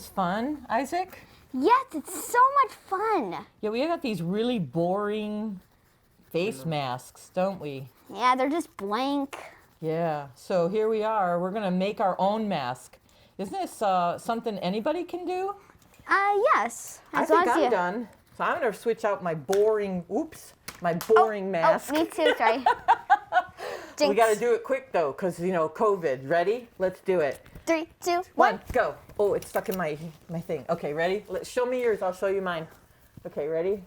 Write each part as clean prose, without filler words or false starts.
is fun, Isaac? Yes, it's so much fun. Yeah, we got these really boring face masks, don't we? Yeah, they're just blank. Yeah, so here we are. We're going to make our own mask. Isn't this something anybody can do? Yes. I think I'm done. So I'm going to switch out my boring, mask. Oh, me too, sorry. We got to do it quick, though, because, COVID. Ready? Let's do it. 3, 2, 1, go. Oh, it's stuck in my thing. Okay, ready? Show me yours. I'll show you mine. Okay, ready?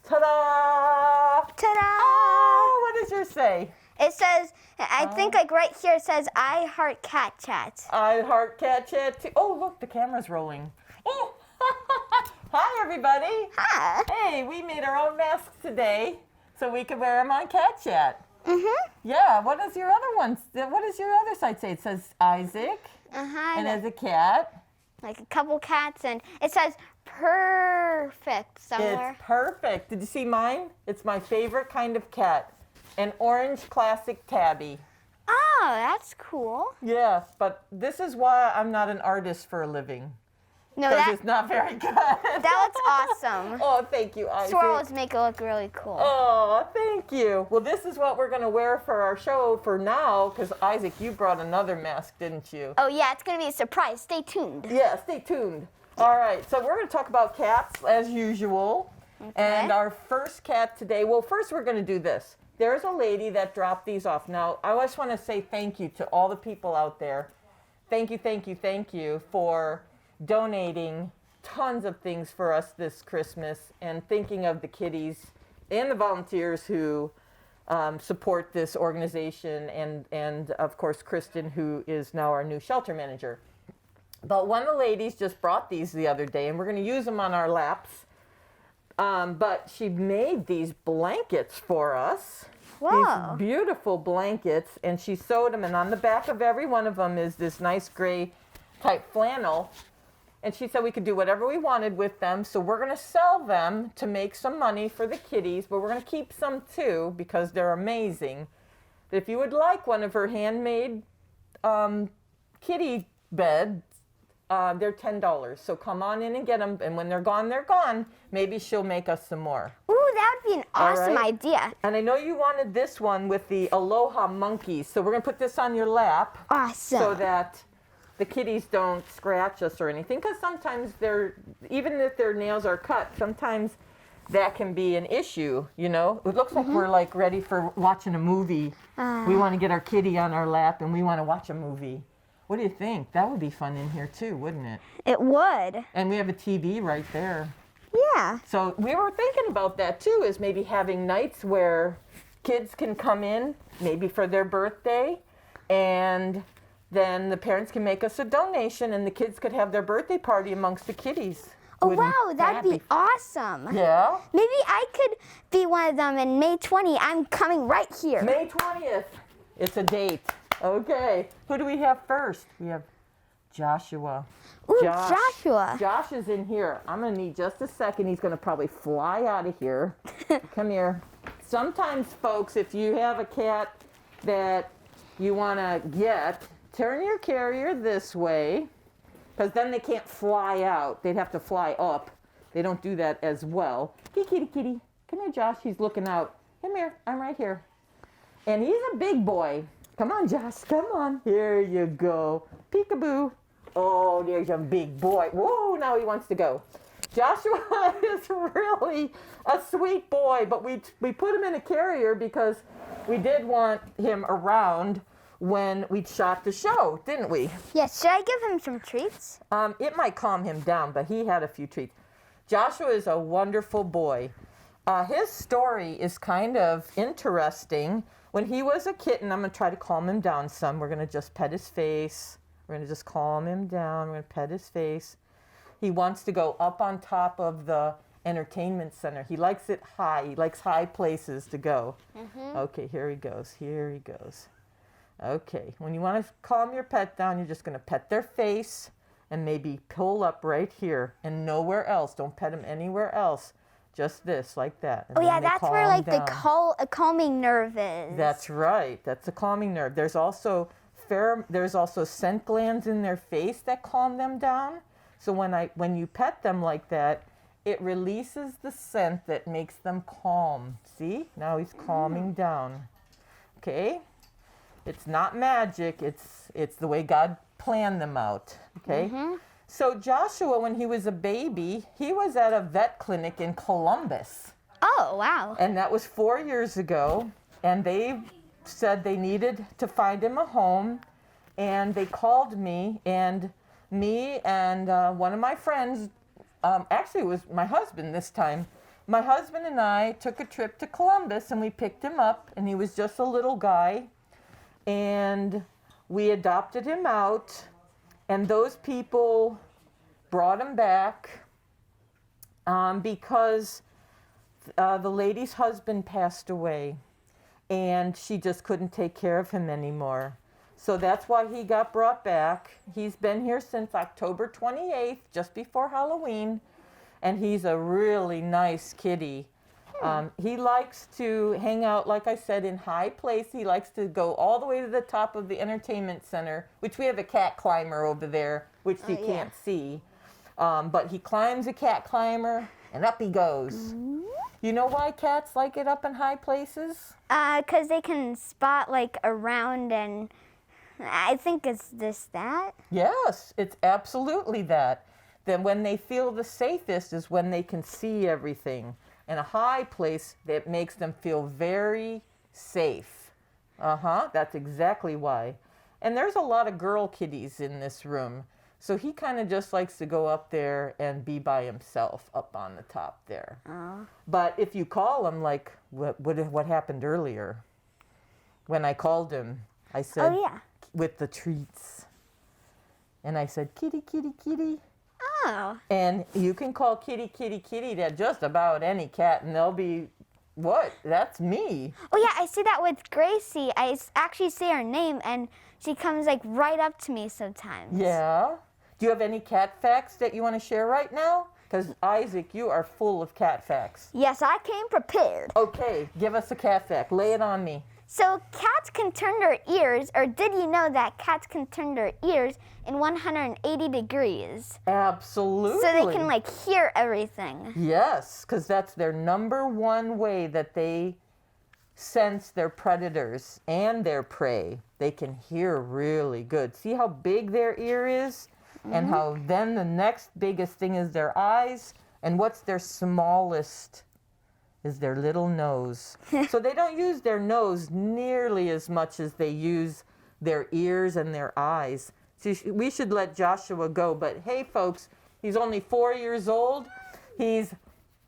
Ta-da! Ta-da! Oh, what does yours say? It says, I think like right here it says, I heart cat chat. I heart cat chat too. Oh, look, the camera's rolling. Oh, hi, everybody. Hi. Hey, we made our own masks today so we could wear them on Cat Chat. Mm-hmm. Yeah, what does your other one, what does your other side say? It says Isaac, and as a cat. Like a couple cats, and it says perfect somewhere. It's perfect. Did you see mine? It's my favorite kind of cat. An orange classic tabby. Oh, that's cool. Yes, but this is why I'm not an artist for a living. No, because it's not very good. That looks awesome. Oh, thank you, Isaac. Swirls make it look really cool. Oh, thank you. Well, this is what we're going to wear for our show for now, because Isaac, you brought another mask, didn't you? Oh, yeah, it's going to be a surprise. Stay tuned. Yeah, stay tuned. All right, so we're going to talk about cats as usual. Okay. And our first cat today, well, first we're going to do this. There's a lady that dropped these off. Now, I just want to say thank you to all the people out there. Thank you for donating tons of things for us this Christmas and thinking of the kitties and the volunteers who support this organization and of course Kristen, who is now our new shelter manager. But one of the ladies just brought these the other day and we're going to use them on our laps. But she made these blankets for us. Wow. These beautiful blankets, and she sewed them, and on the back of every one of them is this nice gray type flannel. And she said we could do whatever we wanted with them, so we're going to sell them to make some money for the kitties, but we're going to keep some too because they're amazing. But if you would like one of her handmade kitty beds, they're $10. So come on in and get them, and when they're gone. Maybe she'll make us some more. Ooh, that would be an awesome idea. And I know you wanted this one with the Aloha monkeys, so we're going to put this on your lap. Awesome. So that the kitties don't scratch us or anything, because sometimes even if their nails are cut, sometimes that can be an issue, It looks like we're like ready for watching a movie. We want to get our kitty on our lap and we want to watch a movie. What do you think? That would be fun in here too, wouldn't it? It would. And we have a TV right there. Yeah. So we were thinking about that too, is maybe having nights where kids can come in, maybe for their birthday, and then the parents can make us a donation and the kids could have their birthday party amongst the kitties. Oh, wow, that'd be awesome. Yeah? Maybe I could be one of them, and May 20th, I'm coming right here. May 20th. It's a date. Okay. Who do we have first? We have Joshua. Ooh, Joshua. Josh is in here. I'm going to need just a second. He's going to probably fly out of here. Come here. Sometimes, folks, if you have a cat that you want to get, turn your carrier this way, because then they can't fly out. They'd have to fly up. They don't do that as well. Hey, kitty, kitty. Come here, Josh. He's looking out. Come here. I'm right here. And he's a big boy. Come on, Josh. Come on. Here you go. Peekaboo. Oh, there's a big boy. Whoa, now he wants to go. Joshua is really a sweet boy, but we put him in a carrier because we did want him around when we shot the show, didn't we? Yes. Should I give him some treats? It might calm him down, but he had a few treats. Joshua is a wonderful boy. His story is kind of interesting. When he was a kitten, I'm going to try to calm him down some. We're going to just pet his face. We're going to just calm him down. We're going to pet his face. He wants to go up on top of the entertainment center. He likes it high. He likes high places to go. Mm-hmm. Okay, here he goes. Here he goes. Okay, when you want to calm your pet down, you're just going to pet their face and maybe pull up right here and nowhere else. Don't pet him anywhere else. Just this, like that. And oh, yeah, that's where, like, the calming nerve is. That's right. That's a calming nerve. There's also scent glands in their face that calm them down. So when you pet them like that, it releases the scent that makes them calm. See? Now he's calming down. Okay? It's not magic. It's the way God planned them out. Okay? So Joshua, when he was a baby, he was at a vet clinic in Columbus. Oh, wow. And that was 4 years ago. And they said they needed to find him a home. And they called me and one of my friends, actually it was my husband this time. My husband and I took a trip to Columbus and we picked him up, and he was just a little guy. And we adopted him out, and those people brought him back because the lady's husband passed away, and she just couldn't take care of him anymore. So that's why he got brought back. He's been here since October 28th, just before Halloween, and he's a really nice kitty. He likes to hang out, like I said, in high places. He likes to go all the way to the top of the entertainment center, which we have a cat climber over there, which you can't see. But he climbs a cat climber, and up he goes. You know why cats like it up in high places? 'Cause they can spot like around, and I think it's that. Yes, it's absolutely that. Then when they feel the safest is when they can see everything. And a high place, that makes them feel very safe. That's exactly why. And there's a lot of girl kitties in this room. So he kind of just likes to go up there and be by himself up on the top there. But if you call him, like what happened earlier, when I called him, I said, with the treats. And I said, kitty, kitty, kitty. Oh. And you can call kitty, kitty, kitty to just about any cat, and they'll be, what? That's me. Oh, yeah, I see that with Gracie. I actually say her name, and she comes like right up to me sometimes. Yeah. Do you have any cat facts that you want to share right now? Because, Isaac, you are full of cat facts. Yes, I came prepared. Okay, give us a cat fact. Lay it on me. So cats can turn their ears, or did you know that cats can turn their ears in 180 degrees? Absolutely. So they can like hear everything. Yes, because that's their number one way that they sense their predators and their prey. They can hear really good. See how big their ear is? And how then the next biggest thing is their eyes. And what's their smallest is their little nose. So they don't use their nose nearly as much as they use their ears and their eyes. So we should let Joshua go. But hey, folks, he's only 4 years old. He's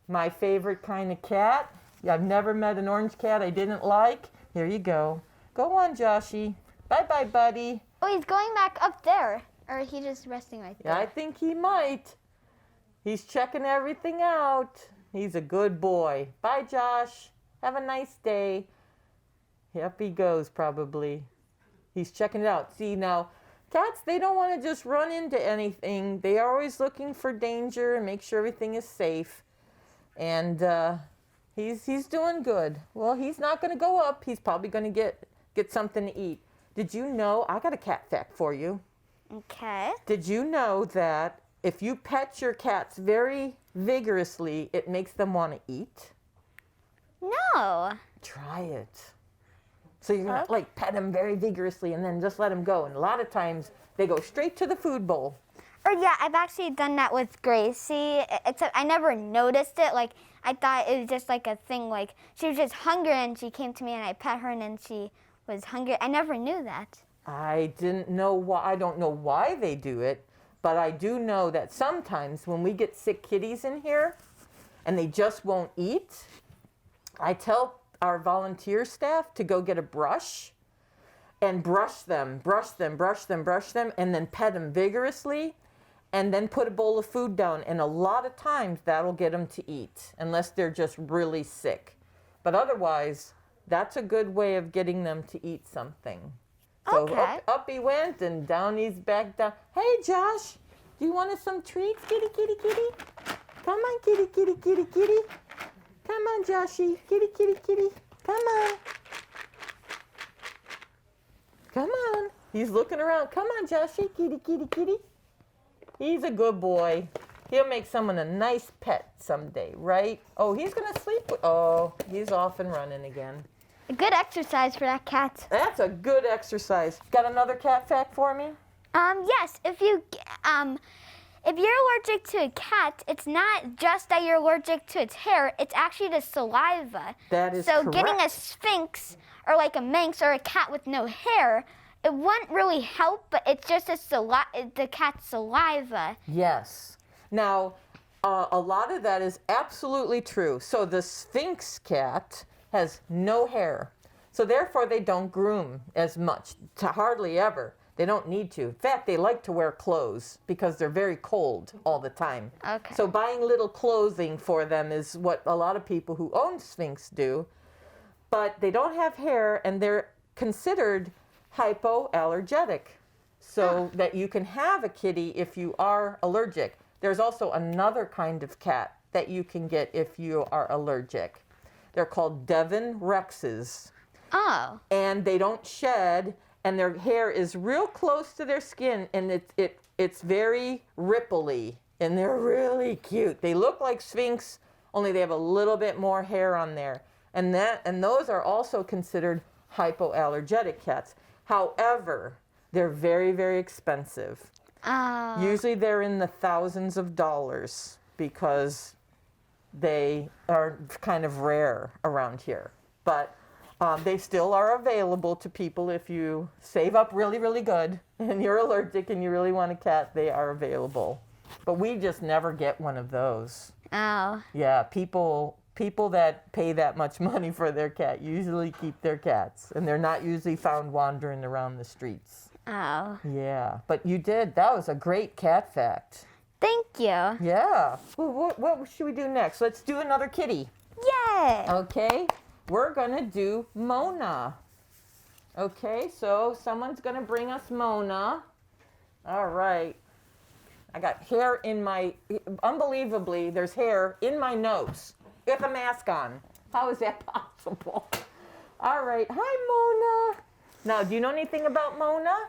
my favorite kind of cat. I've never met an orange cat I didn't like. Here you go. Go on, Joshy. Bye-bye, buddy. Oh, he's going back up there. Or he just resting right there? Yeah, I think he might. He's checking everything out. He's a good boy. Bye, Josh. Have a nice day. Up he goes, probably. He's checking it out. See, now, cats, they don't want to just run into anything. They are always looking for danger and make sure everything is safe. And he's doing good. Well, he's not going to go up. He's probably going to get something to eat. Did you know? I got a cat fact for you. Okay. Did you know that if you pet your cats very vigorously, it makes them want to eat? No. Try it. So you're going to like pet them very vigorously and then just let them go. And a lot of times they go straight to the food bowl. Or yeah, I've actually done that with Gracie, except I never noticed it. Like, I thought it was just like a thing, like she was just hungry and she came to me and I pet her and then she was hungry. I never knew that. I didn't know why. I don't know why they do it, but I do know that sometimes when we get sick kitties in here and they just won't eat, I tell our volunteer staff to go get a brush and brush them, and then pet them vigorously, and then put a bowl of food down. And a lot of times that'll get them to eat, unless they're just really sick. But otherwise, that's a good way of getting them to eat something. So Okay. up he went, and down he's back down. Hey, Josh, do you want some treats, kitty, kitty, kitty? Come on, kitty, kitty, kitty, kitty. Come on, Joshy, kitty, kitty, kitty. Come on. Come on. He's looking around. Come on, Joshy, kitty, kitty, kitty. He's a good boy. He'll make someone a nice pet someday, right? Oh, he's going to sleep. Oh, he's off and running again. A good exercise for that cat. That's a good exercise. Got another cat fact for me? Yes, if you're allergic to a cat, it's not just that you're allergic to its hair, it's actually the saliva. That is so correct. getting a sphinx or like a minx or a cat with no hair, it wouldn't really help, but it's just the cat's saliva. Yes. Now, a lot of that is absolutely true. So the Sphinx cat has no hair. So therefore they don't groom as much, to hardly ever. They don't need to. In fact, they like to wear clothes because they're very cold all the time. Okay. So buying little clothing for them is what a lot of people who own Sphinx do. But they don't have hair and they're considered hypoallergenic. So that you can have a kitty if you are allergic. There's also another kind of cat that you can get if you are allergic. They're called Devon Rexes. Oh. And they don't shed, and their hair is real close to their skin, and it's very ripply, and they're really cute. They look like Sphinx, only they have a little bit more hair on there. And those are also considered hypoallergenic cats. However, they're very, very expensive. Oh. Usually they're in the thousands of dollars because they are kind of rare around here. But they still are available to people if you save up really, really good and you're allergic and you really want a cat, they are available. But we just never get one of those. Oh. Yeah, people that pay that much money for their cat usually keep their cats, and they're not usually found wandering around the streets. Oh. Yeah, but you did. That was a great cat fact. Thank you. Yeah. Well, what should we do next? Let's do another kitty. Yay! Okay. We're going to do Mona. Okay, so someone's going to bring us Mona. All right. I got hair in my, unbelievably, there's hair in my nose with a mask on. How is that possible? All right. Hi, Mona. Now, do you know anything about Mona?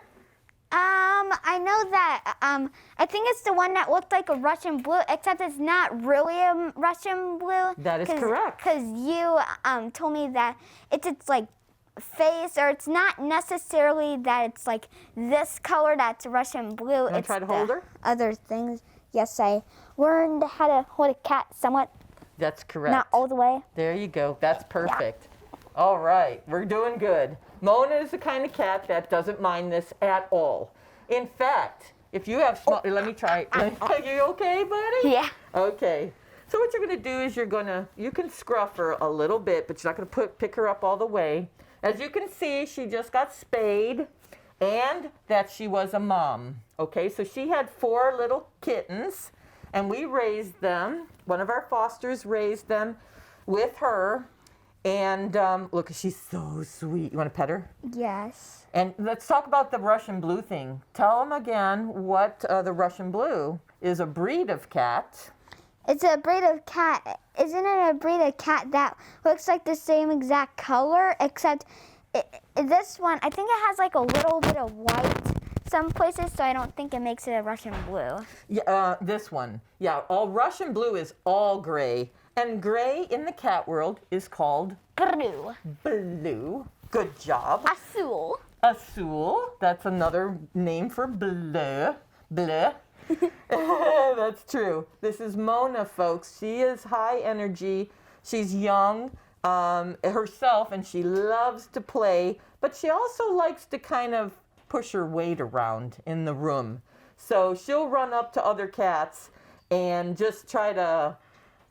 I know that, I think it's the one that looked like a Russian blue, except it's not really a Russian blue. That is correct. Because you, told me that it's its, like, face, or it's not necessarily that it's, like, this color that's Russian blue. Wanna try to hold her? Other things. Yes, I learned how to hold a cat somewhat. That's correct. Not all the way. There you go. That's perfect. All right. We're doing good. Mona is the kind of cat that doesn't mind this at all. In fact, if you have small, let me try. Are you okay, buddy? Yeah. Okay. So what you're going to do is you can scruff her a little bit, but you're not going to pick her up all the way. As you can see, she just got spayed, and that she was a mom. Okay, so she had 4 little kittens, and we raised them. One of our fosters raised them with her. And look, she's so sweet. You want to pet her? Yes. And let's talk about the Russian blue thing. Tell them again what the Russian blue is, a breed of cat. It's a breed of cat. Isn't it a breed of cat that looks like the same exact color, except this one, I think it has like a little bit of white some places, so I don't think it makes it a Russian blue. Yeah, this one. Yeah, all Russian blue is all gray. And gray in the cat world is called Blue. blue. Good job. Azul. Azul. That's another name for bleu. Bleu. That's true. This is Mona, folks. She is high energy. She's young herself, and she loves to play, but she also likes to kind of push her weight around in the room. So she'll run up to other cats and just try to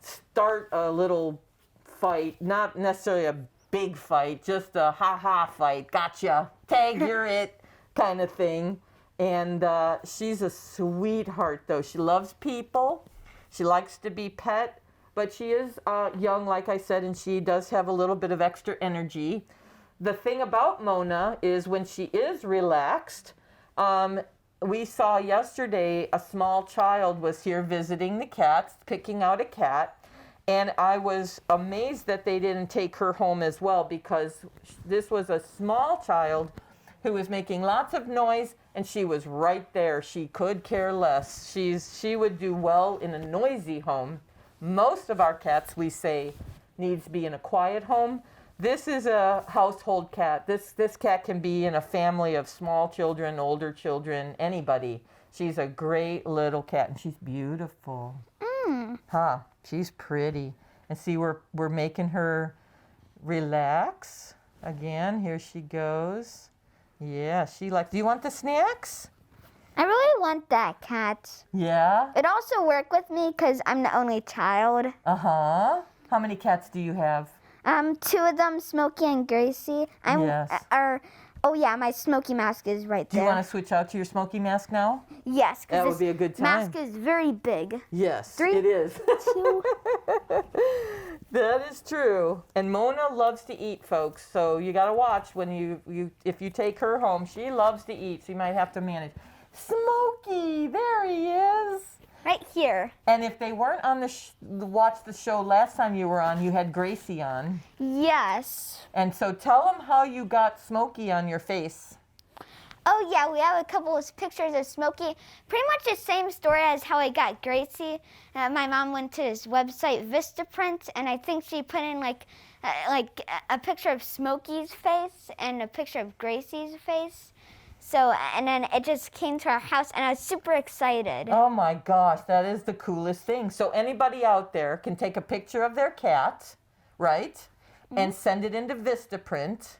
start a little fight, not necessarily a big fight, just a ha-ha fight, gotcha, tag, you're it, kind of thing. And she's a sweetheart, though. She loves people. She likes to be pet, but she is young, like I said, and she does have a little bit of extra energy. The thing about Mona is when she is relaxed, we saw yesterday a small child was here visiting the cats, picking out a cat, and I was amazed that they didn't take her home as well, because this was a small child who was making lots of noise, and she was right there. She could care less. She would do well in a noisy home. Most of our cats, we say, needs to be in a quiet home. This is a household cat. This cat can be in a family of small children, older children, anybody. She's a great little cat, and she's beautiful. Huh, she's pretty. And see, we're making her relax. Again, here she goes. Yeah, she likes, do you want the snacks? I really want that cat. Yeah? It also worked with me because I'm the only child. Uh-huh. How many cats do you have? 2 of them, Smokey and Gracie. Yes. Oh yeah, my Smokey mask is right Do there. you want to switch out to your Smokey mask now? Yes, That because would be a good time. mask is very big. Yes, 3, it is. 2. That is true. And Mona loves to eat, folks. So you got to watch when if you take her home. She loves to eat. So you might have to manage. Smokey, there he is. Right here. And if they weren't on watch the show last time you were on, you had Gracie on. Yes. And so tell them how you got Smokey on your face. Oh yeah, we have a couple of pictures of Smokey. Pretty much the same story as how I got Gracie. My mom went to this website Vistaprint, and I think she put in like a picture of Smokey's face and a picture of Gracie's face. So, and then it just came to our house, and I was super excited. Oh my gosh, that is the coolest thing. So anybody out there can take a picture of their cat, right? And send it into Vistaprint,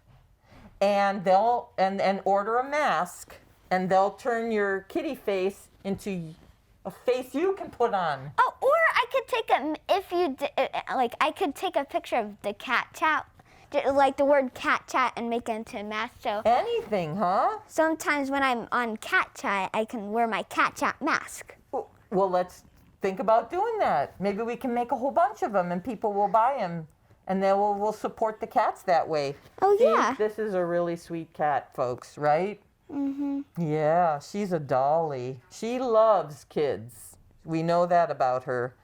and they'll and order a mask, and they'll turn your kitty face into a face you can put on. Oh, or I could take I could take a picture of the cat chat, like the word cat chat, and make it into a mask. So Anything, huh? sometimes when I'm on cat chat, I can wear my cat chat mask. Well, let's think about doing that. Maybe we can make a whole bunch of them, and people will buy them, and then we'll support the cats that way. Oh, See, yeah. This is a really sweet cat, folks, right? Mm-hmm. Yeah, she's a dolly. She loves kids. We know that about her.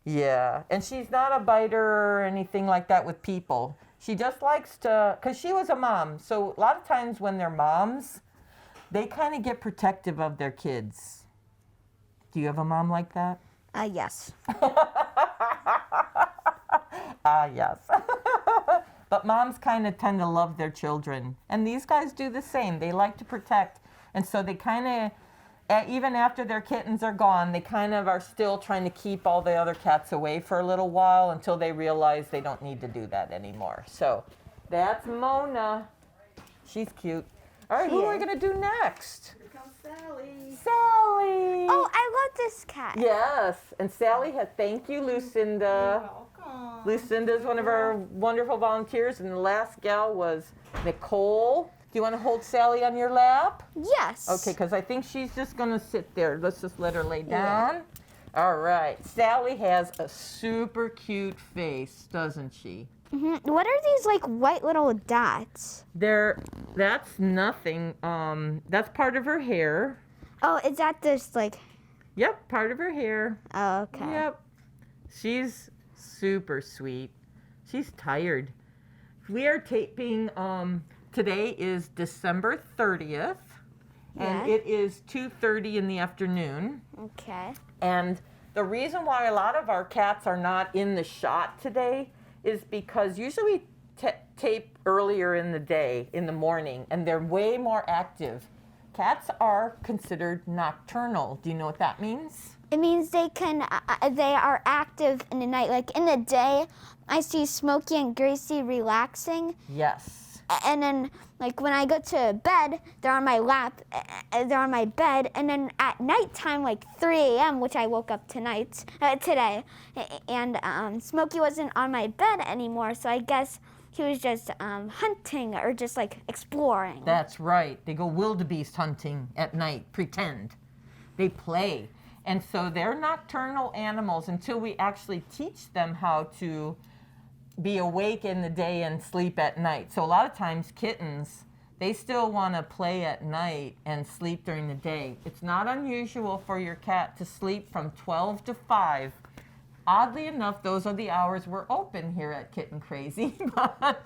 Yeah, and she's not a biter or anything like that with people. She just likes to, because she was a mom. So a lot of times when they're moms, they kind of get protective of their kids. Do you have a mom like that? Yes. Yes. But moms kind of tend to love their children. And these guys do the same. They like to protect. And so they kind of, even after their kittens are gone, they kind of are still trying to keep all the other cats away for a little while until they realize they don't need to do that anymore. So that's Mona. She's cute. All right, who are we going to do next? Here comes Sally. Sally. Oh, I love this cat. Yes. And Sally had, thank you, Lucinda. Welcome. Lucinda's one of our wonderful volunteers, and the last gal was Nicole. Do you want to hold Sally on your lap? Yes. Okay, because I think she's just going to sit there. Let's just let her lay down. All right. Sally has a super cute face, doesn't she? What are these like white little dots? That's nothing. That's part of her hair. Oh, is that this like? Yep, part of her hair. Oh, okay. Yep. She's super sweet. She's tired. We are taping, today is December 30th, and Yeah. it is 2:30 in the afternoon. Okay. And the reason why a lot of our cats are not in the shot today is because usually we tape earlier in the day, in the morning, and they're way more active. Cats are considered nocturnal. Do you know what that means? It means they are active in the night. Like in the day, I see Smokey and Gracie relaxing. Yes. And then, like, when I go to bed, they're on my lap, they're on my bed, and then at nighttime, like 3 a.m., which I woke up today, and Smokey wasn't on my bed anymore, so I guess he was just hunting or just, like, exploring. That's right. They go wildebeest hunting at night, pretend. They play. And so they're nocturnal animals until we actually teach them how to be awake in the day and sleep at night. So a lot of times kittens, they still want to play at night and sleep during the day. It's not unusual for your cat to sleep from 12 to 5. Oddly enough, those are the hours we're open here at Kitten Crazy. But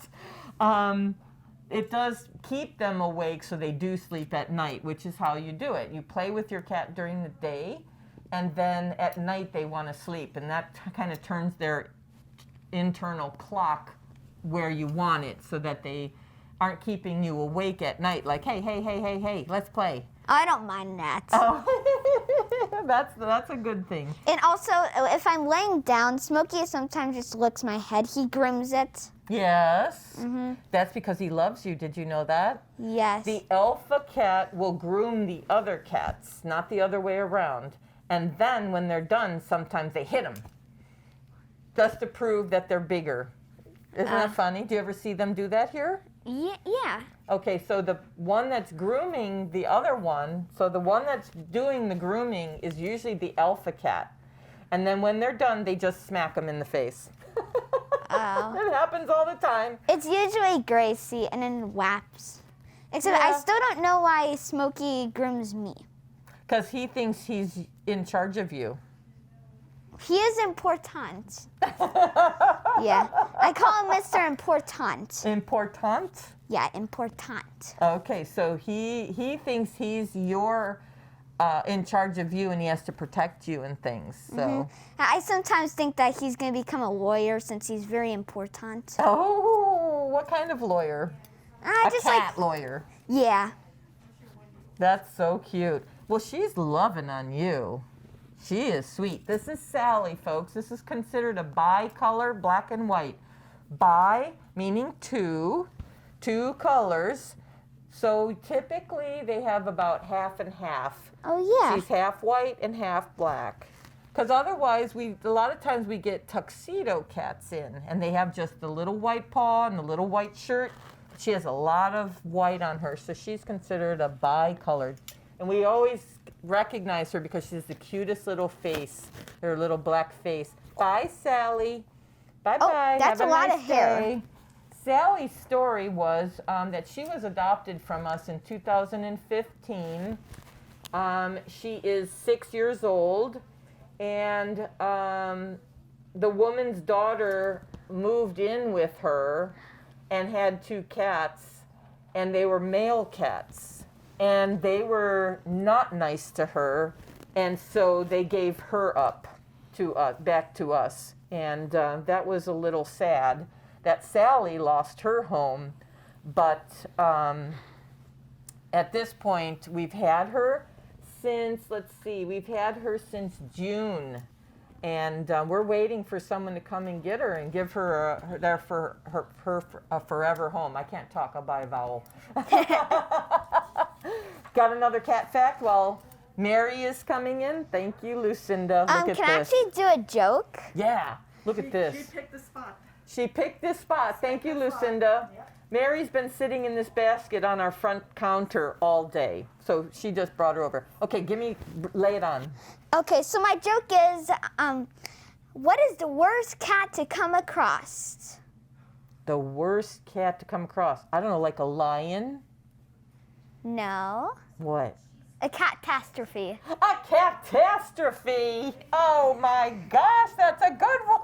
it does keep them awake so they do sleep at night, which is how you do it. You play with your cat during the day, and then at night they want to sleep, and that kind of turns their internal clock where you want it so that they aren't keeping you awake at night like, hey, let's play. I don't mind that. Oh, that's a good thing. And also, if I'm laying down, Smokey sometimes just licks my head. He grooms it. Yes. Mm-hmm. That's because he loves you. Did you know that? Yes. The alpha cat will groom the other cats, not the other way around. And then when they're done, sometimes they hit them just to prove that they're bigger. Isn't that funny? Do you ever see them do that here? Yeah. Okay, so the one that's grooming the other one, so the one that's doing the grooming is usually the alpha cat. And then when they're done, they just smack them in the face. Oh. It happens all the time. It's usually Gracie and then Waps. Except I still don't know why Smokey grooms me. Because he thinks he's in charge of you. He is important. Yeah. I call him Mr. Important. Important? Yeah, important. Okay, so he thinks he's in charge of you and he has to protect you and things. So I sometimes think that he's going to become a lawyer since he's very important. Oh, what kind of lawyer? A just cat lawyer. Yeah. That's so cute. Well, she's loving on you. She is sweet. This is Sally, folks. This is considered a bi-color, black and white. Bi meaning two colors. So typically they have about half and half. Oh, yeah. She's half white and half black. Because otherwise, a lot of times we get tuxedo cats in, and they have just the little white paw and the little white shirt. She has a lot of white on her, so she's considered a bi-colored. And we always recognize her because she has the cutest little face, her little black face. Bye, Sally. Bye-bye. Oh, that's Have a lot nice of hair. day. Sally's story was that she was adopted from us in 2015. She is 6 years old, and the woman's daughter moved in with her and had 2 cats, and they were male cats. And they were not nice to her, and so they gave her up to back to us. And that was a little sad that Sally lost her home. But at this point, we've had her since, we've had her since June. And we're waiting for someone to come and get her and give her a forever home. I can't talk, I'll buy a vowel. Got another cat fact while Mary is coming in? Thank you, Lucinda. Look at this. Can I actually do a joke? Yeah, look at this. She picked the spot. She picked this spot. Thank you, Lucinda. Yep. Mary's been sitting in this basket on our front counter all day. So she just brought her over. Okay, lay it on. Okay, so my joke is, what is the worst cat to come across? The worst cat to come across. I don't know, like a lion? No. What? A catastrophe. A catastrophe! Oh my gosh, that's a good one!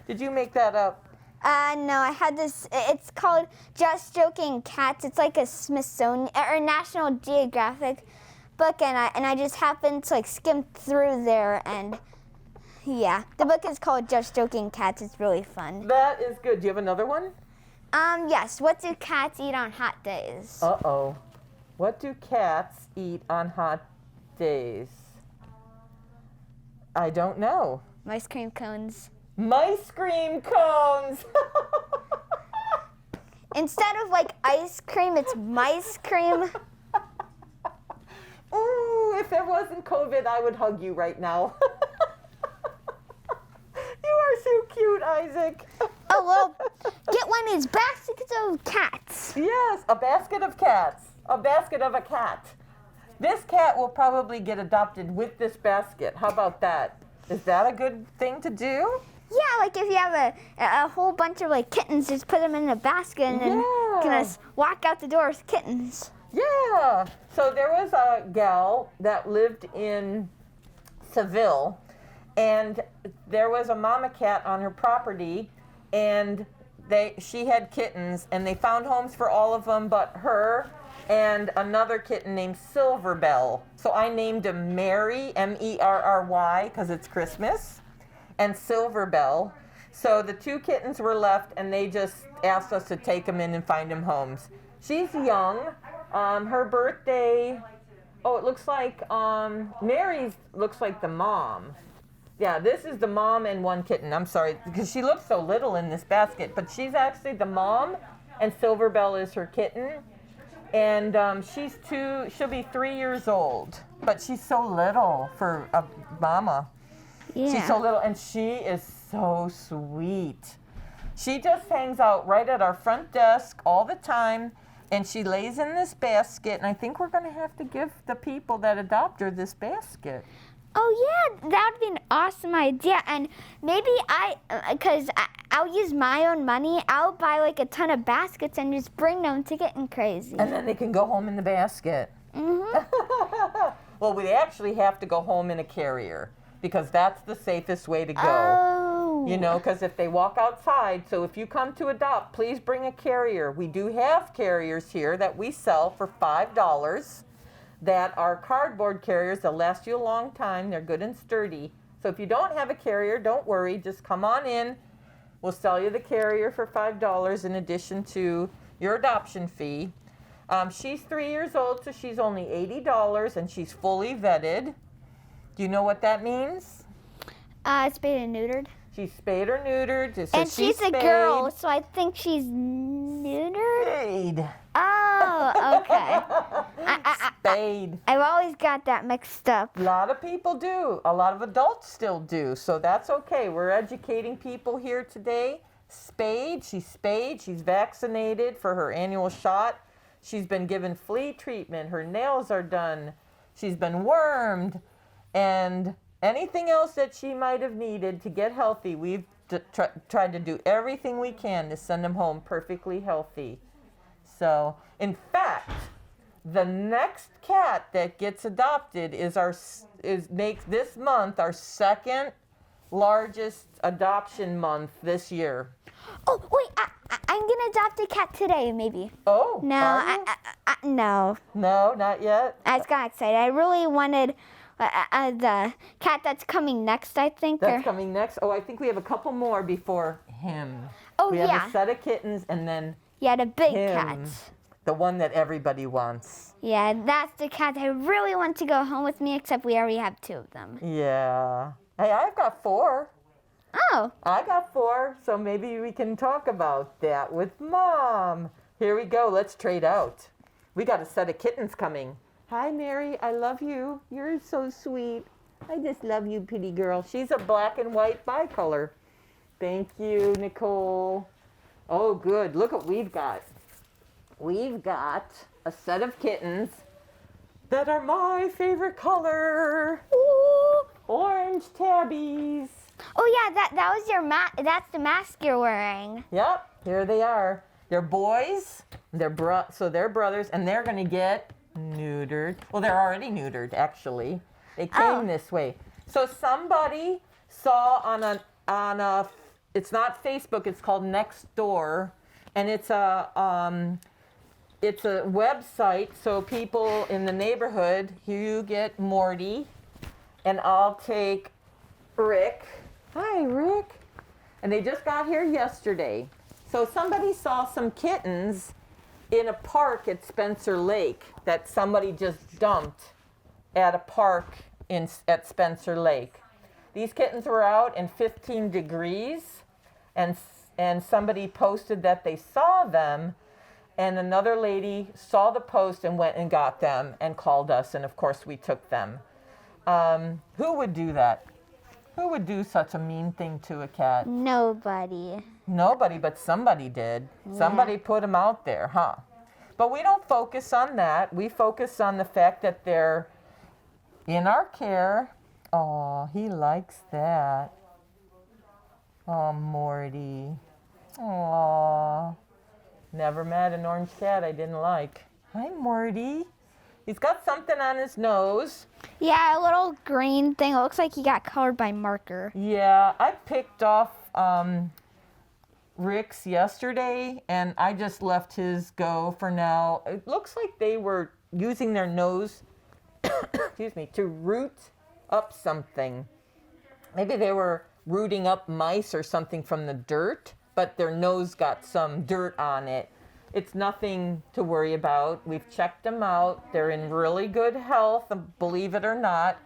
Did you make that up? No, I had this, it's called Just Joking Cats. It's like a Smithsonian, or National Geographic book, and I just happened to skim through there, and yeah. The book is called Just Joking Cats. It's really fun. That is good. Do you have another one? Yes. What do cats eat on hot days? Uh-oh. What do cats eat on hot days? I don't know. Ice cream cones. Mice cream cones! Instead of ice cream, it's mice cream. Ooh, if there wasn't COVID, I would hug you right now. You are so cute, Isaac. Oh, well, get one of these baskets of cats. Yes, a basket of cats. A basket of a cat. This cat will probably get adopted with this basket. How about that? Is that a good thing to do? Yeah, if you have a whole bunch of kittens, just put them in a basket and then walk out the door with kittens. Yeah. So there was a gal that lived in Seville, and there was a mama cat on her property, and she had kittens, and they found homes for all of them but her and another kitten named Silverbell. So I named him Mary, Merry, because it's Christmas, and Silverbell. So the 2 kittens were left, and they just asked us to take them in and find them homes. She's young. Her birthday, it looks like Mary's looks like the mom. Yeah, this is the mom and 1 kitten. I'm sorry, because she looks so little in this basket, but she's actually the mom, and Silverbell is her kitten. And she'll be 3 years old, but she's so little for a mama. Yeah. She's so little, and she is so sweet. She just hangs out right at our front desk all the time, and she lays in this basket, and I think we're going to have to give the people that adopt her this basket. Oh yeah, that would be an awesome idea. And maybe I'll use my own money. I'll buy like a ton of baskets and just bring them to Kitten Crazy. And then they can go home in the basket. Mm-hmm. Well, we actually have to go home in a carrier because that's the safest way to go. Oh. You know, because if they walk outside, so if you come to adopt, please bring a carrier. We do have carriers here that we sell for $5. That are cardboard carriers. They'll last you a long time. They're good and sturdy. So if you don't have a carrier, don't worry. Just come on in. We'll sell you the carrier for $5 in addition to your adoption fee. She's 3 years old, so she's only $80, and she's fully vetted. Do you know what that means? Spayed and neutered. She's spayed or neutered. So And she's a girl, so I think she's neutered. Spayed. Oh, okay. Spayed. I've always got that mixed up. A lot of people do. A lot of adults still do. So that's okay. We're educating people here today. Spayed. She's vaccinated for her annual shot. She's been given flea treatment. Her nails are done. She's been wormed. And anything else that she might have needed to get healthy, we've tried to do everything we can to send them home perfectly healthy. So, in fact, the next cat that gets adopted makes this month our 2nd largest adoption month this year. Oh, wait, I'm gonna adopt a cat today, maybe. Oh, No, are you? No. No, not yet. I just got excited. I really wanted the cat that's coming next, I think. That's coming next. Oh, I think we have a couple more before him. Oh, we have yeah. a set of kittens and then Yeah, the big him, cat. the one that everybody wants. Yeah, that's the cat I really want to go home with me, except we already have 2 of them. Yeah. Hey, I've got 4. Oh. I got 4, so maybe we can talk about that with Mom. Here we go. Let's trade out. We got a set of kittens coming. Hi, Mary. I love you. You're so sweet. I just love you, pretty girl. She's a black and white bicolor. Thank you, Nicole. Oh, good. Look what we've got. We've got a set of kittens that are my favorite color. Ooh. Orange tabbies. Oh yeah, that was your that's the mask you're wearing. Yep, here they are. They're boys. They're brothers, and they're gonna get neutered. Well, they're already neutered, actually. They came this way. So somebody saw on a it's not Facebook. It's called Nextdoor, and it's a website. So people in the neighborhood, you get Morty, and I'll take Rick. Hi, Rick. And they just got here yesterday. So somebody saw some kittens in a park at Spencer Lake that somebody just dumped at a park at Spencer Lake. These kittens were out in 15 degrees, and somebody posted that they saw them, and another lady saw the post and went and got them and called us, and of course we took them. Who would do that? Who would do such a mean thing to a cat? Nobody. Nobody, but somebody did. Yeah. Somebody put them out there, huh? But we don't focus on that. We focus on the fact that they're in our care. Oh, he likes that. Oh, Morty. Oh, never met an orange cat I didn't like. Hi, Morty. He's got something on his nose. Yeah, a little green thing. It looks like he got colored by marker. Yeah, I picked off Rick's yesterday, and I just left his go for now. It looks like they were using their nose, excuse me, to root up something. Maybe they were rooting up mice or something from the dirt, but their nose got some dirt on it. It's nothing to worry about. We've checked them out. They're in really good health, believe it or not.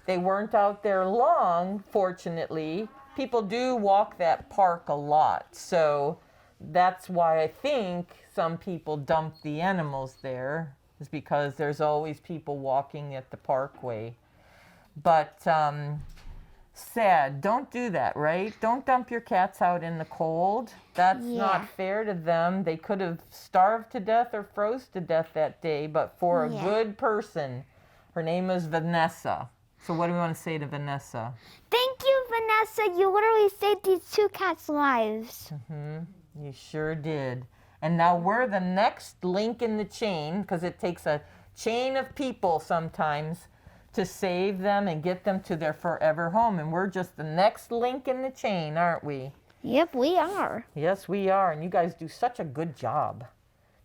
They weren't out there long, fortunately. People do walk that park a lot, so that's why I think some people dump the animals there, is because there's always people walking at the parkway. But sad, don't do that, right? Don't dump your cats out in the cold. That's not fair to them. They could have starved to death or froze to death that day, but for a good person. Her name is Vanessa. So what do we want to say to Vanessa? Thank you, Vanessa. You literally saved these 2 cats' lives. You sure did. And now we're the next link in the chain, because it takes a chain of people sometimes to save them and get them to their forever home. And we're just the next link in the chain, aren't we? Yep, we are. Yes, we are. And you guys do such a good job.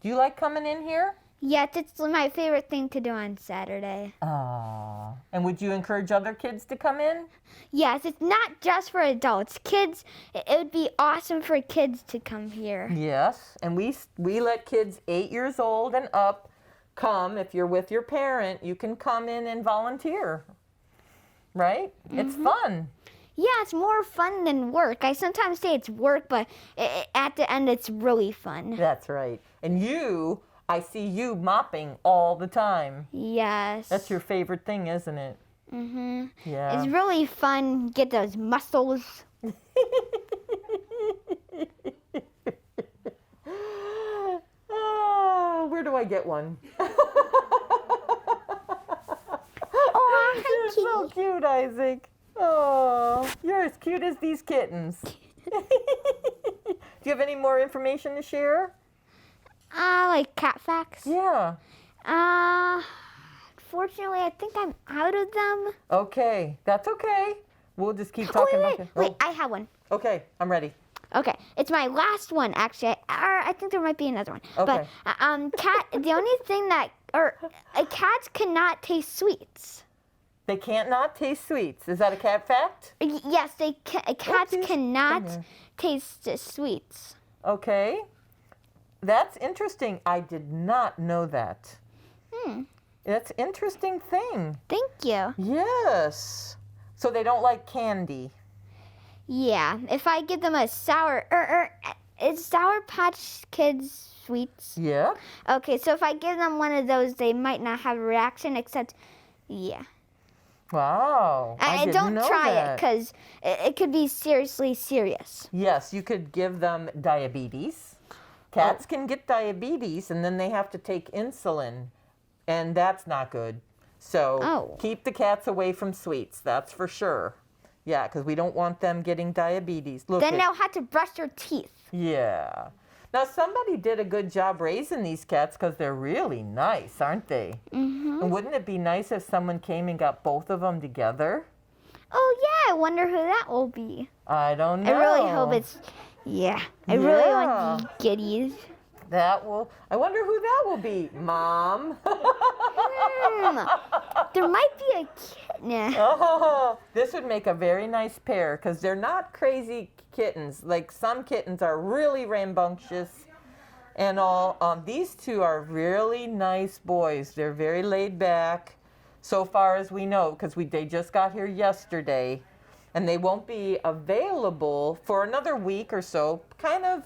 Do you like coming in here? Yes, it's my favorite thing to do on Saturday. Aww. And would you encourage other kids to come in? Yes, it's not just for adults. Kids, it would be awesome for kids to come here. Yes, and we let kids 8 years old and up come. If you're with your parent, you can come in and volunteer, right? It's fun. Yeah, it's more fun than work. I sometimes say it's work, but at the end, it's really fun. That's right. And I see you mopping all the time. Yes. That's your favorite thing, isn't it? Yeah. It's really fun. Get those muscles. Oh, where do I get one? Oh, You're so cute, Isaac. Oh, you're as cute as these kittens. Do you have any more information to share? Like cat facts? Yeah. Fortunately, I think I'm out of them. Okay, that's okay. We'll just keep talking about it. Wait, I have one. Okay, I'm ready. Okay, it's my last one, actually. I think there might be another one. Okay. But, the only thing cats cannot taste sweets. They can't not taste sweets. Is that a cat fact? Yes, cats cannot taste sweets. Okay. That's interesting. I did not know that. That's an interesting thing. Thank you. Yes. So they don't like candy. Yeah, if I give them a Sour Patch Kids sweets. Yeah. Okay, so if I give them one of those, they might not have a reaction, except, yeah. Wow. I didn't don't know try that. it, because it could be seriously serious. Yes, you could give them diabetes. Cats can get diabetes, and then they have to take insulin, and that's not good. So keep the cats away from sweets, that's for sure. Yeah, because we don't want them getting diabetes. Look, Then they'll have to brush their teeth. Yeah. Now, somebody did a good job raising these cats because they're really nice, aren't they? And wouldn't it be nice if someone came and got both of them together? Oh, yeah, I wonder who that will be. I don't know. I really hope it's, I really want these kitties. I wonder who that will be. Mom? There might be a kitten. Oh, this would make a very nice pair because they're not crazy kittens. Like some kittens are really rambunctious and all. These two are really nice boys. They're very laid back so far as we know because they just got here yesterday and they won't be available for another week or so, kind of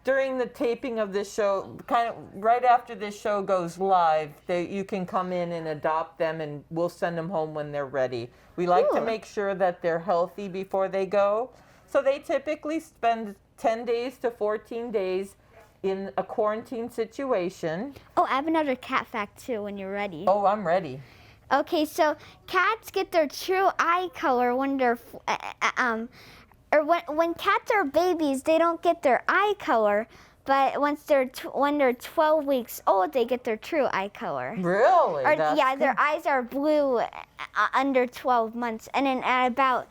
during the taping of this show, kind of right after this show goes live, you can come in and adopt them and we'll send them home when they're ready. We like to make sure that they're healthy before they go. So they typically spend 10 days to 14 days in a quarantine situation. Oh, I have another cat fact too when you're ready. Oh, I'm ready. Okay, so cats get their true eye color when they're when cats are babies, they don't get their eye color, but when they're 12 weeks old, they get their true eye color. Really? Their eyes are blue under 12 months, and then at about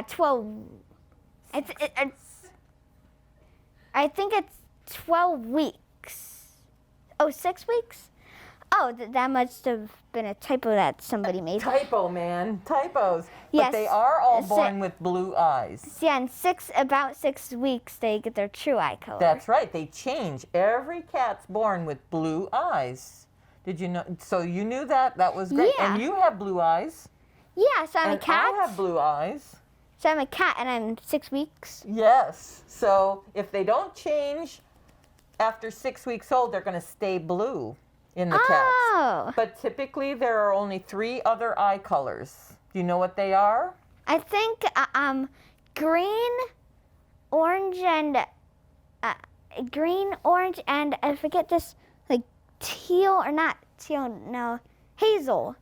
12. I think it's 12 weeks. Oh, 6 weeks? Oh, that must have been a typo that somebody made. Typo, man. Typos. Yes. But they are all born with blue eyes. Yeah, in about 6 weeks, they get their true eye color. That's right. They change. Every cat's born with blue eyes. Did you know? So you knew that? That was great. Yeah. And you have blue eyes. Yeah, so I'm a cat. I have blue eyes. So I'm a cat, and I'm 6 weeks. Yes. So if they don't change after 6 weeks old, they're going to stay blue in the cats. But typically there are only 3 other eye colors. Do you know what they are? I think green, orange, and I forget this, like teal or not teal, no, hazel.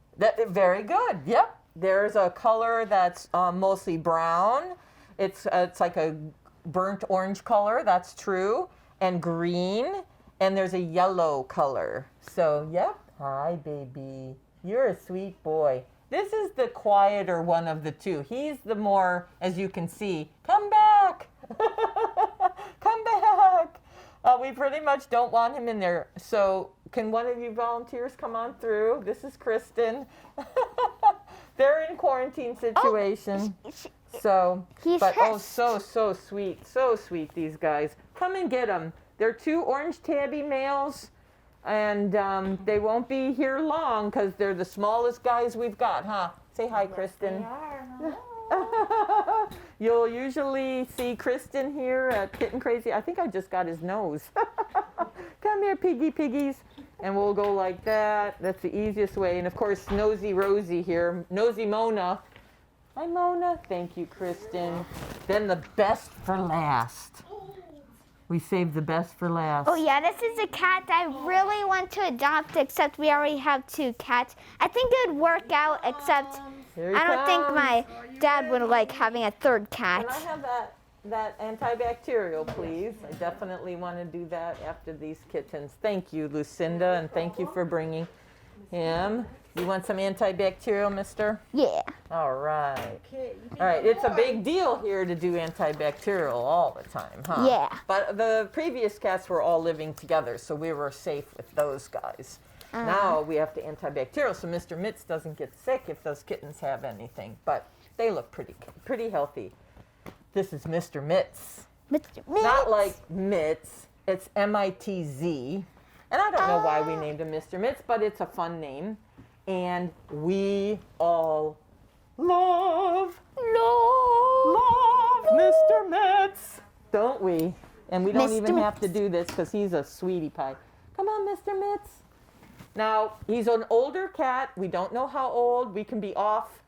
Very good. Yep. There's a color that's mostly brown. It's like a burnt orange color. That's true. And green. And there's a yellow color. So, yep. Hi, baby. You're a sweet boy. This is the quieter one of the two. He's the more, as you can see, come back. Come back. We pretty much don't want him in there. So, can one of you volunteers come on through? This is Kristen. They're in quarantine situation. So, so sweet. So sweet, these guys. Come and get them. They're 2 orange tabby males, and they won't be here long because they're the smallest guys we've got, huh? Say hi, Kristen. They are. You'll usually see Kristen here at Kitten Crazy. I think I just got his nose. Come here, piggies. And we'll go like that. That's the easiest way. And of course, Nosy Rosie here. Nosy Mona. Hi, Mona. Thank you, Kristen. Then the best for last. We saved the best for last. Oh yeah, this is a cat that I really want to adopt, except we already have 2 cats. I think it would work out, except I don't think my dad would like having a 3rd cat. Can I have that antibacterial, please? I definitely want to do that after these kittens. Thank you, Lucinda, and thank you for bringing him. You want some antibacterial, mister? Yeah. All right. All right, it's a big deal here to do antibacterial all the time, huh? Yeah. But the previous cats were all living together, so we were safe with those guys. Now we have to antibacterial, so Mr. Mitz doesn't get sick if those kittens have anything. But they look pretty healthy. This is Mr. Mitz. Mr. Mitz. Not like Mitz. It's M-I-T-Z. And I don't know why we named him Mr. Mitz, but it's a fun name. And we all love Mr. Mitz, don't we? And we don't even have to do this because he's a sweetie pie. Come on, Mr. Mitz. Now, he's an older cat. We don't know how old. We can be off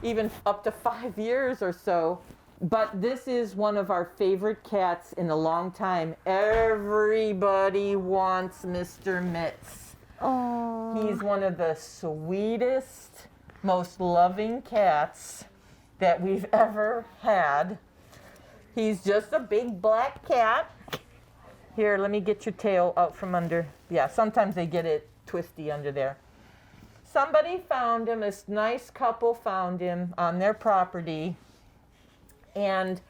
even up to 5 years or so. But this is one of our favorite cats in a long time. Everybody wants Mr. Mitz. Oh. He's one of the sweetest, most loving cats that we've ever had. He's just a big black cat. Here, let me get your tail out from under. Yeah, sometimes they get it twisty under there. Somebody found him, this nice couple found him on their property, and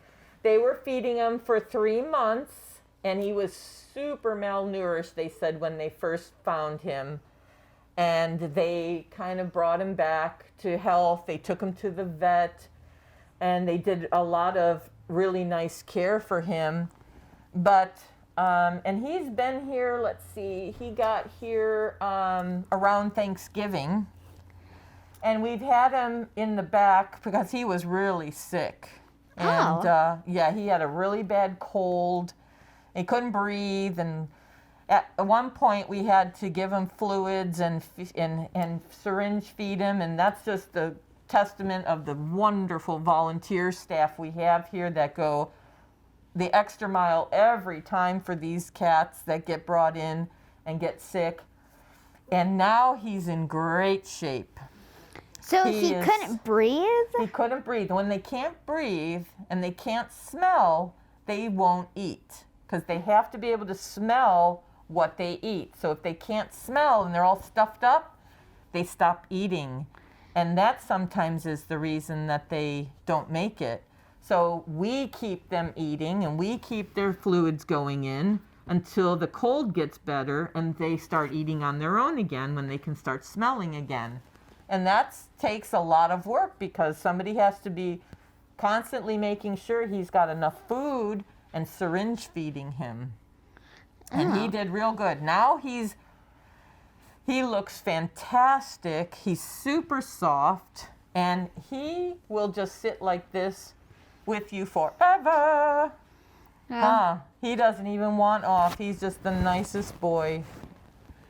they were feeding him for 3 months, and he was super malnourished, they said, when they first found him. And they kind of brought him back to health. They took him to the vet, and they did a lot of really nice care for him. But, and he's been here, let's see, he got here around Thanksgiving. And we've had him in the back because he was really sick. And yeah, he had a really bad cold. He couldn't breathe, and at one point we had to give him fluids and syringe feed him, and that's just a testament of the wonderful volunteer staff we have here that go the extra mile every time for these cats that get brought in and get sick. And now he's in great shape. So he couldn't breathe? He couldn't breathe. When they can't breathe and they can't smell, they won't eat. Because they have to be able to smell what they eat. So if they can't smell and they're all stuffed up, they stop eating. And that sometimes is the reason that they don't make it. So we keep them eating and we keep their fluids going in until the cold gets better and they start eating on their own again when they can start smelling again. And that takes a lot of work because somebody has to be constantly making sure he's got enough food and syringe feeding him. And he did real good. Now he looks fantastic. He's super soft and he will just sit like this with you forever. He doesn't even want off. He's just the nicest boy.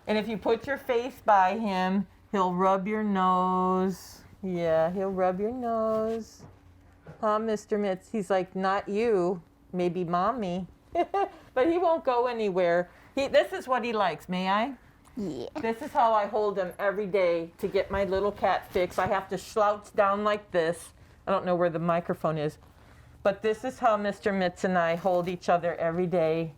And if you put your face by him, he'll rub your nose. Yeah, he'll rub your nose. Mr. Mitz, he's like, not you, maybe mommy. But he won't go anywhere. This is what he likes, may I? Yeah. This is how I hold him every day to get my little cat fix. I have to slouch down like this. I don't know where the microphone is. But this is how Mr. Mitz and I hold each other every day.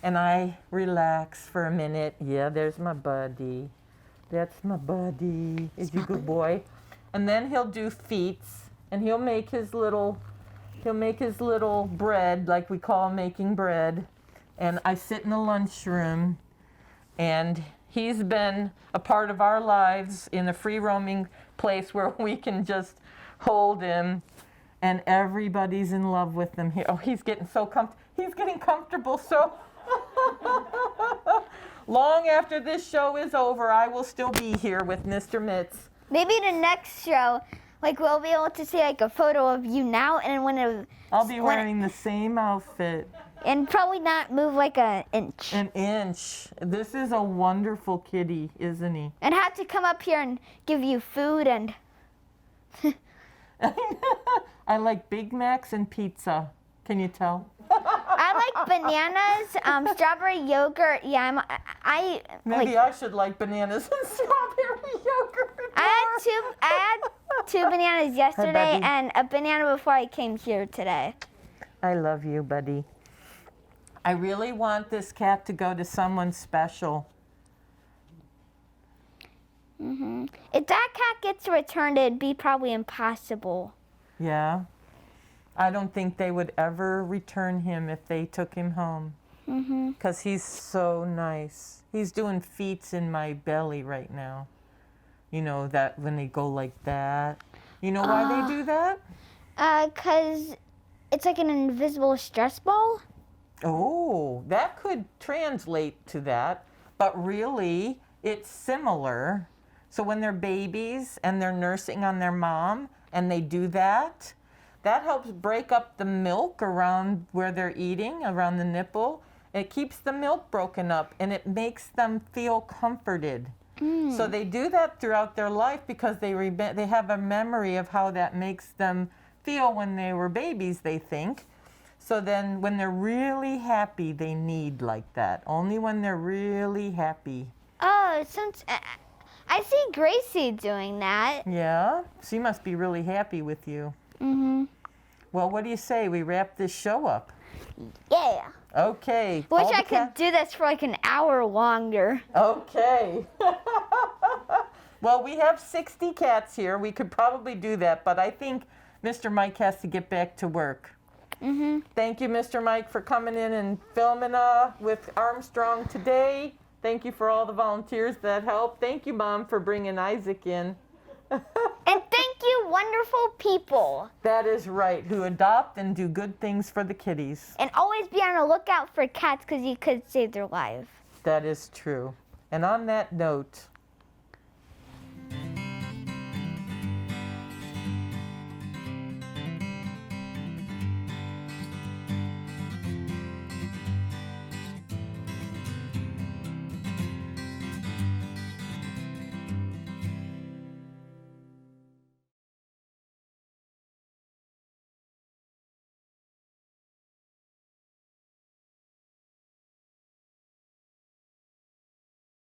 And I relax for a minute. Yeah, there's my buddy. That's my buddy. Is he a good boy? And then he'll do feats. And he'll make his little bread, like we call making bread. And I sit in the lunchroom. And he's been a part of our lives in a free roaming place where we can just hold him. And everybody's in love with him here. Oh, he's getting so he's getting comfortable so long after this show is over, I will still be here with Mr. Mitz. Maybe the next show, like we'll be able to see like a photo of you now, and I'll be wearing the same outfit. And probably not move like an inch. An inch. This is a wonderful kitty, isn't he? And have to come up here and give you food and. I like Big Macs and pizza. Can you tell? I like bananas, strawberry yogurt. Yeah, Maybe I should like bananas and strawberry yogurt. I had two bananas yesterday and a banana before I came here today. I love you, buddy. I really want this cat to go to someone special. If that cat gets returned, it'd be probably impossible. Yeah. I don't think they would ever return him if they took him home. Because he's so nice. He's doing feats in my belly right now. You know, that when they go like that. You know why they do that? 'Cause it's like an invisible stress ball. Oh, that could translate to that. But really, it's similar. So when they're babies and they're nursing on their mom and they do that, that helps break up the milk around where they're eating, around the nipple. It keeps the milk broken up and it makes them feel comforted. So they do that throughout their life because they have a memory of how that makes them feel when they were babies, they think. So then when they're really happy, they need like that. Only when they're really happy. Oh, since I see Gracie doing that. Yeah? She must be really happy with you. Well, what do you say? We wrap this show up? Yeah. Okay. Wish I could do this for like an hour longer. Okay. Well, we have 60 cats here. We could probably do that, but I think Mr. Mike has to get back to work. Thank you, Mr. Mike, for coming in and filming with Armstrong today. Thank you for all the volunteers that helped. Thank you, Mom, for bringing Isaac in. And thank you, wonderful people. That is right, who adopt and do good things for the kitties. And always be on the lookout for cats because you could save their life. That is true. And on that note,